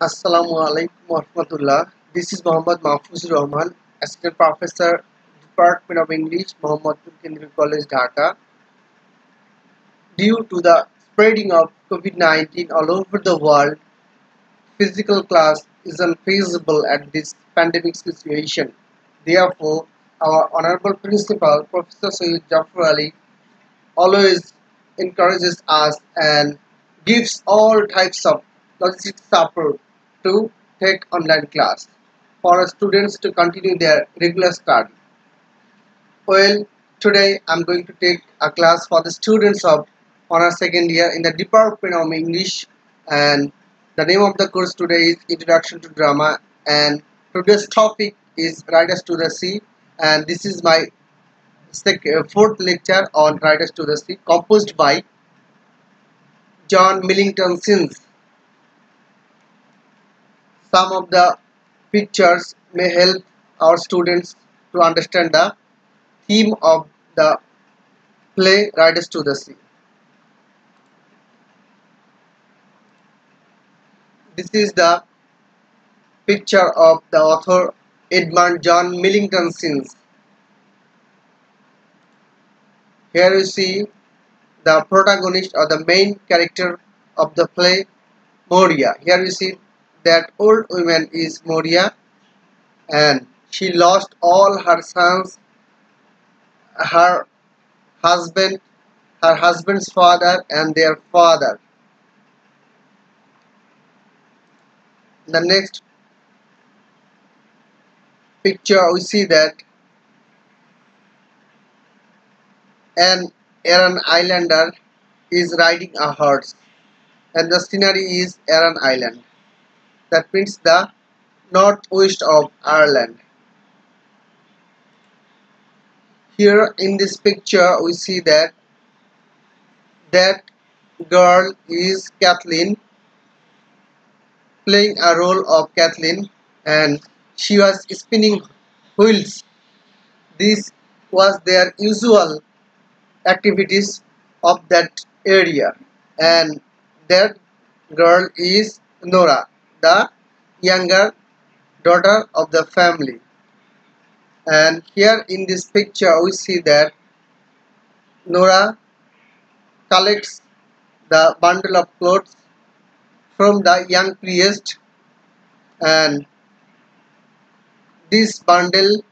Assalamu alaikum warahmatullah. This is Muhammad Mahfuz Rahman, Assistant Professor, Department of English, Muhammadpur Kendriya College, Dhaka. Due to the spreading of COVID-19 all over the world, physical class is unfeasible at this pandemic situation. Therefore, our Honorable Principal, Professor Sayyid Jafar Ali, always encourages us and gives all types of logistic support to take online class for our students to continue their regular study. Well, today I'm going to take a class for the students of honor second year in the Department of English, and the name of the course today is Introduction to Drama, and today's topic is Riders to the Sea, and this is my fourth lecture on Riders to the Sea, composed by John Millington Synge. Some of the pictures may help our students to understand the theme of the play Riders to the Sea. This is the picture of the author Edmund John Millington Synge. Here you see the protagonist or the main character of the play, Moria. Here you see that old woman is Moria, and she lost all her sons, her husband, her husband's father, and their father. The next picture we see that an Aran Islander is riding a horse, and the scenery is Aran Island. That means the northwest of Ireland. Here in this picture we see that girl is Kathleen, playing a role of Kathleen, and she was spinning wheels. This was their usual activities of that area, and that girl is Nora, the younger daughter of the family. And here in this picture we see that Nora collects the bundle of clothes from the young priest, and this bundle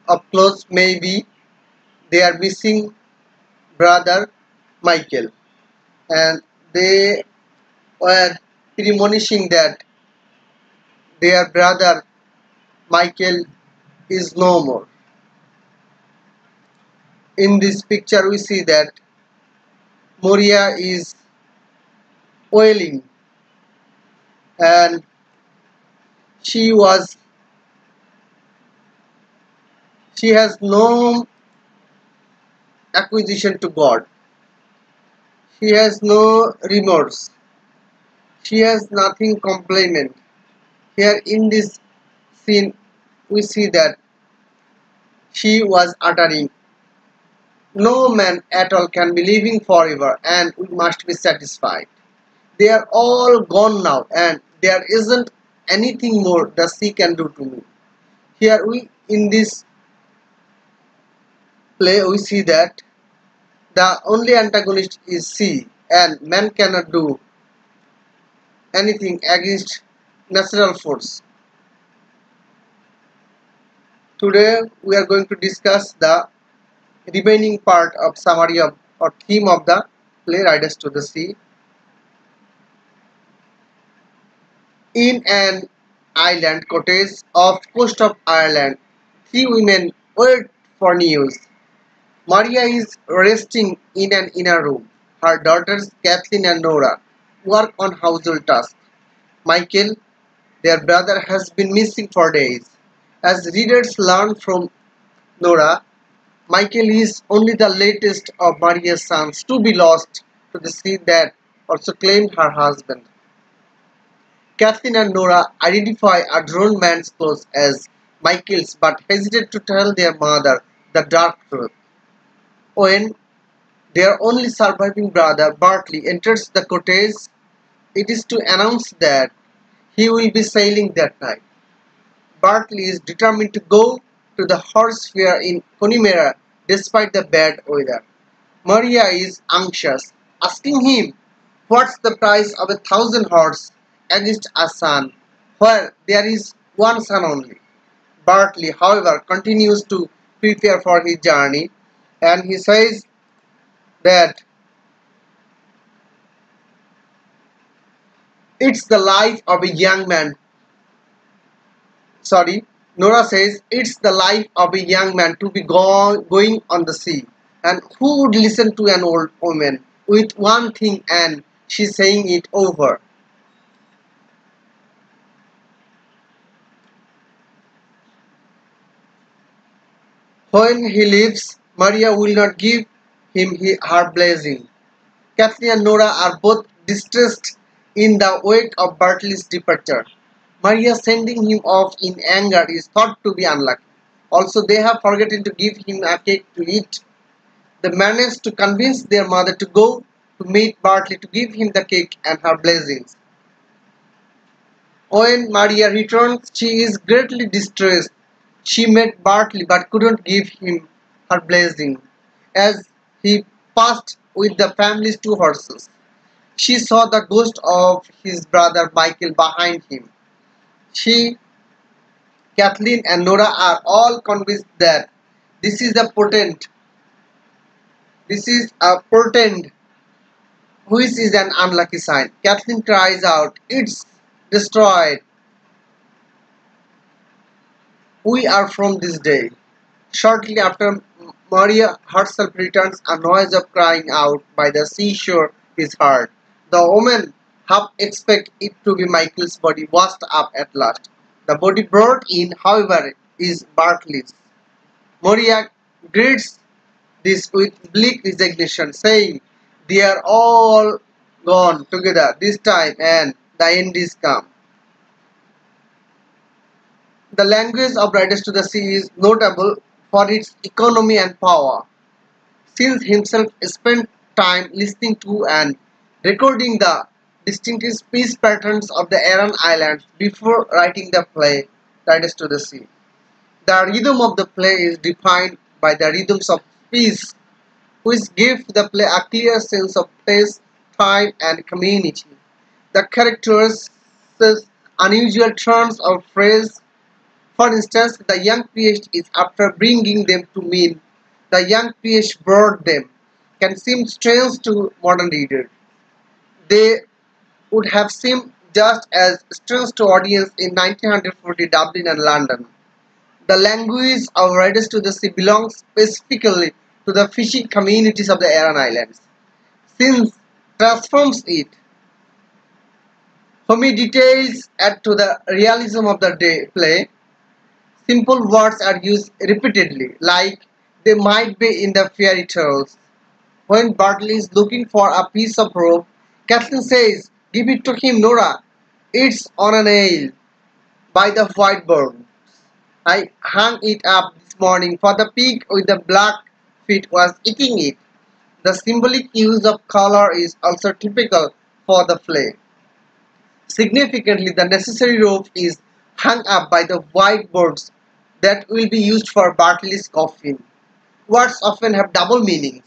of clothes may be their missing brother Michael, and they were premonishing that their brother Michael is no more. In this picture we see that Moria is wailing, and she has no acquisition to God. She has no remorse. She has nothing complainant. Here in this scene we see that she was uttering, "No man at all can be living forever, and we must be satisfied. They are all gone now, and there isn't anything more the sea can do to me." Here in this play we see that the only antagonist is sea, and man cannot do anything against natural force. Today we are going to discuss the remaining part of summary of or theme of the play Riders to the Sea. In an island cottage off coast of Ireland, three women wait for news. Maria is resting in an inner room. Her daughters Kathleen and Nora work on household tasks. Michael, their brother, has been missing for days. As readers learn from Nora, Michael is only the latest of Maria's sons to be lost to the sea that also claimed her husband. Kathleen and Nora identify a drowned man's clothes as Michael's but hesitate to tell their mother the dark truth. When their only surviving brother, Bartley, enters the cottage, it is to announce that he will be sailing that night. Bartley is determined to go to the horse fair in Connemara despite the bad weather. Maria is anxious, asking him what's the price of 1,000 horse against a son, where there is one son only. Bartley, however, continues to prepare for his journey, and he says that it's the life of a young man. Sorry, Nora says it's the life of a young man to be going on the sea. And who would listen to an old woman with one thing and she's saying it over? When he leaves, Maria will not give him her blessing. Kathleen and Nora are both distressed in the wake of Bartley's departure. Maria sending him off in anger is thought to be unlucky. Also, they have forgotten to give him a cake to eat. They manage to convince their mother to go to meet Bartley to give him the cake and her blessings. When Maria returns, she is greatly distressed. She met Bartley but couldn't give him her blessing as he passed with the family's 2 horses. She saw the ghost of his brother Michael behind him. She, Kathleen and Nora are all convinced that this is a portent. This is a portent, which is an unlucky sign. Kathleen cries out, "It's destroyed. We are from this day." Shortly after Maria herself returns, a noise of crying out by the seashore is heard. The women half expect it to be Michael's body washed up at last. The body brought in, however, is Bartley's. Maria greets this with bleak resignation, saying, "They are all gone together this time and the end is come." The language of Riders to the Sea is notable for its economy and power, since himself spent time listening to and recording the distinctive speech patterns of the Aran Islands before writing the play Riders to the Sea. The rhythm of the play is defined by the rhythms of speech, which give the play a clear sense of place, time, and community. The characters use unusual turns of phrase. For instance, the young priest is after bringing them to mean the young priest brought them can seem strange to modern readers. They would have seemed just as strange to audience in 1940 Dublin and London. The language of Riders to the Sea belongs specifically to the fishing communities of the Aran Islands, since transforms it. For me, details add to the realism of the play. Simple words are used repeatedly, like they might be in the fairy tales. When Bartley is looking for a piece of rope, Kathleen says, "Give it to him, Nora. It's on a nail by the whiteboard. I hung it up this morning for the pig with the black feet was eating it." The symbolic use of color is also typical for the play. Significantly, the necessary rope is hung up by the whiteboards that will be used for Bartley's coffin. Words often have double meanings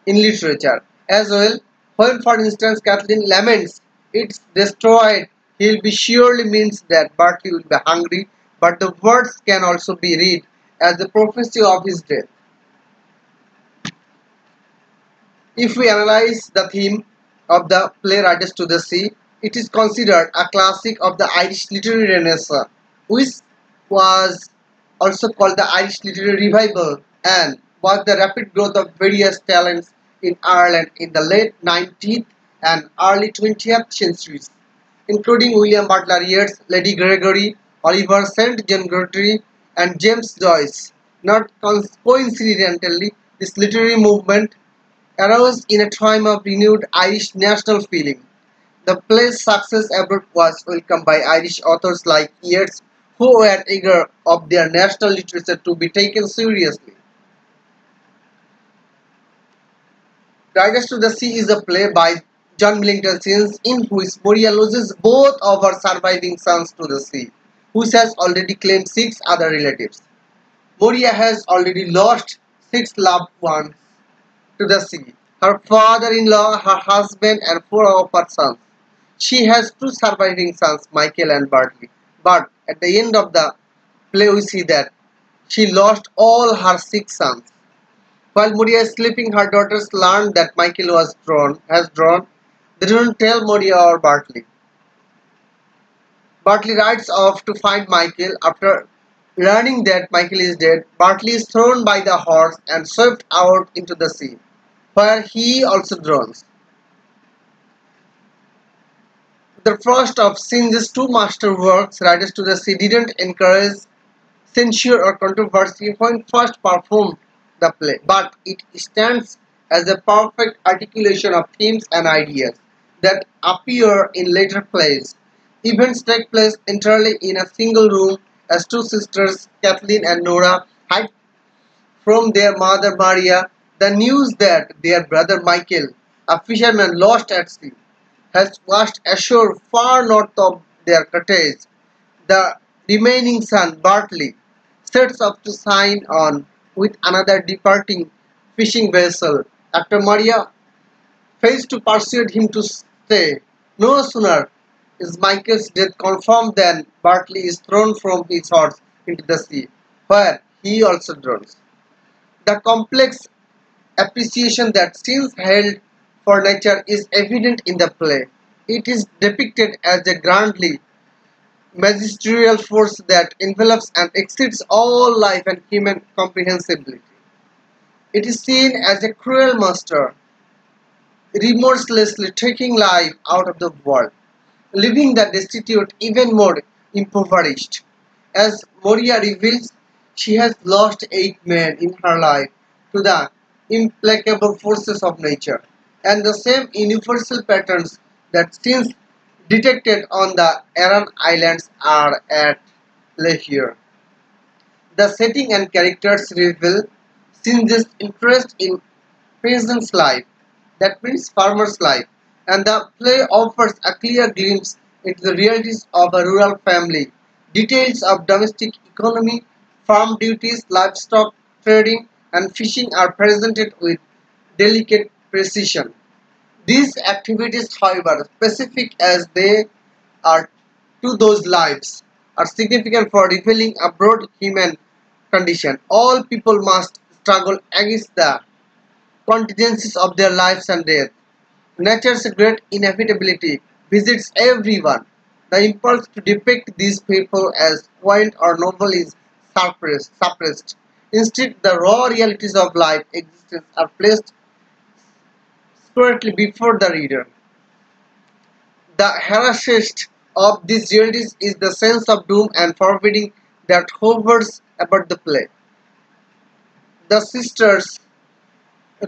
in literature as well. When, for instance, Kathleen laments, "It's destroyed," he'll be surely means that Bartley will be hungry, but the words can also be read as the prophecy of his death. If we analyze the theme of the play Riders to the Sea, it is considered a classic of the Irish literary renaissance, which was also called the Irish Literary Revival, and was the rapid growth of various talents in Ireland in the late 19th and early 20th centuries, including William Butler Yeats, Lady Gregory, Oliver St. John Guthrie, and James Joyce. Not coincidentally, this literary movement arose in a time of renewed Irish national feeling. The play's success abroad was welcomed by Irish authors like Yeats, who were eager of their national literature to be taken seriously. Riders to the Sea is a play by John Millington scenes in which Moria loses both of her surviving sons to the sea, which has already claimed 6 other relatives. Moria has already lost 6 loved ones to the sea: her father-in-law, her husband, and 4 of her sons. She has 2 surviving sons, Michael and Bartley. But at the end of the play, we see that she lost all her 6 sons. While Moria is sleeping, her daughters learn that Michael has drawn. They don't tell Moria or Bartley. Bartley rides off to find Michael. After learning that Michael is dead, Bartley is thrown by the horse and swept out into the sea, where he also drowns. The first of Synge's 2 masterworks, Riders to the Sea, didn't encourage censure or controversy when first performed the play, but it stands as a perfect articulation of themes and ideas that appear in later plays. Events take place entirely in a single room as 2 sisters, Kathleen and Nora, hide from their mother Maria the news that their brother Michael, a fisherman lost at sea, has washed ashore far north of their cottage. The remaining son, Bartley, sets off to sign on with another departing fishing vessel after Maria fails to persuade him to stay. No sooner is Michael's death confirmed than Bartley is thrown from his horse into the sea, where he also drowns. The complex appreciation that Synge held for nature is evident in the play. It is depicted as a grandly magisterial force that envelops and exceeds all life and human comprehensibility. It is seen as a cruel master, remorselessly taking life out of the world, leaving the destitute even more impoverished. As Moria reveals, she has lost 8 men in her life to the implacable forces of nature, and the same universal patterns that since detected on the Aran Islands are at play here. The setting and characters reveal Synge's interest in peasant's life, that means farmer's life, and the play offers a clear glimpse into the realities of a rural family. Details of domestic economy, farm duties, livestock trading, and fishing are presented with delicate precision. These activities, however specific as they are to those lives, are significant for revealing a broad human condition. All people must struggle against the contingencies of their lives and death. Nature's great inevitability visits everyone. The impulse to depict these people as quaint or noble is suppressed. Instead, the raw realities of life existence are placed squarely before the reader. The harassest of these realities is the sense of doom and forbidding that hovers about the play. The sisters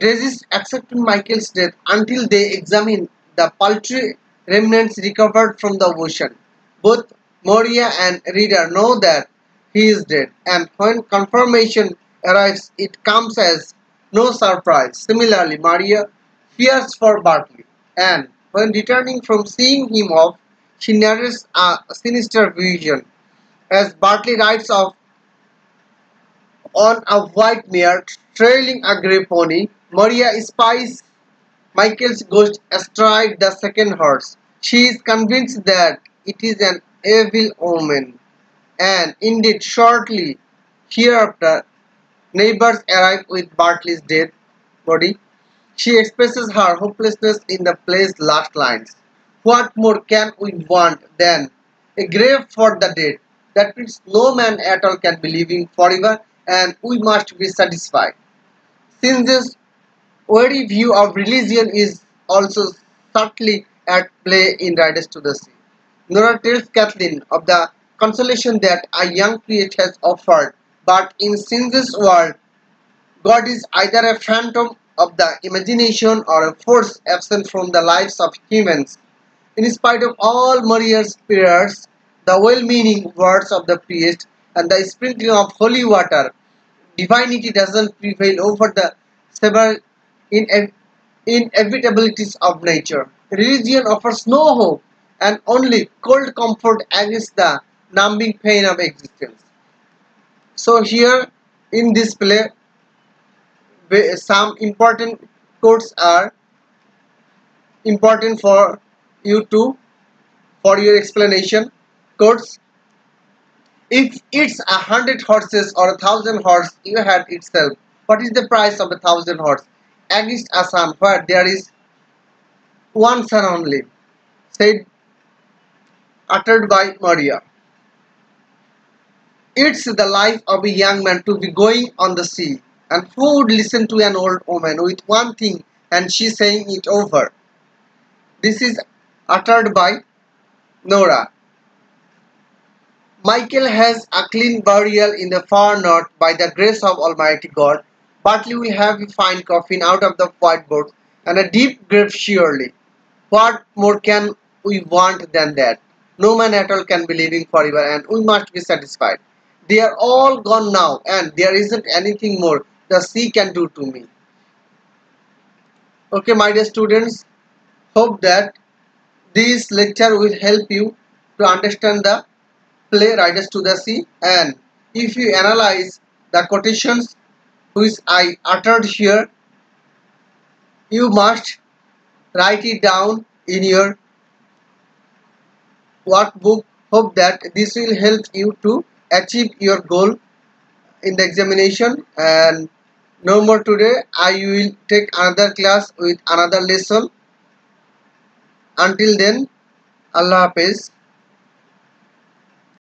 resist accepting Michael's death until they examine the paltry remnants recovered from the ocean. Both Moria and reader know that he is dead, and when confirmation arrives, it comes as no surprise. Similarly, Maria fears for Bartley, and when returning from seeing him off, she narrates a sinister vision. As Bartley rides off on a white mare trailing a grey pony, Maria spies Michael's ghost astride the second horse. She is convinced that it is an evil omen, and indeed, shortly hereafter, neighbors arrive with Bartley's dead body. She expresses her hopelessness in the play's last lines. What more can we want than a grave for the dead? That means no man at all can be living forever, and we must be satisfied. Since this very view of religion is also subtly at play in Riders to the Sea. Nora tells Kathleen of the consolation that a young priest has offered, but in Synge's world, God is either a phantom of the imagination or a force absent from the lives of humans. In spite of all Maria's prayers, the well-meaning words of the priest, and the sprinkling of holy water, divinity doesn't prevail over the several inevitabilities of nature. Religion offers no hope and only cold comfort against the numbing pain of existence. So here in this play, some important quotes are important for you to for your explanation. Quotes: if it's 100 horses or 1,000 horse you had itself, what is the price of 1,000 horse against a son where there is one son only? Said, uttered by Maria. It's the life of a young man to be going on the sea, and who would listen to an old woman with one thing and she saying it over? This is uttered by Nora. Michael has a clean burial in the far north by the grace of Almighty God. Bartley will have a fine coffin out of the whiteboard and a deep grave surely. What more can we want than that? No man at all can be living forever and we must be satisfied. They are all gone now and there isn't anything more the sea can do to me. Okay, my dear students, hope that this lecture will help you to understand the play Riders to the Sea, and if you analyze the quotations which I uttered here, you must write it down in your workbook. Hope that this will help you to achieve your goal in the examination. And no more today, I will take another class with another lesson. Until then, Allah Hafiz.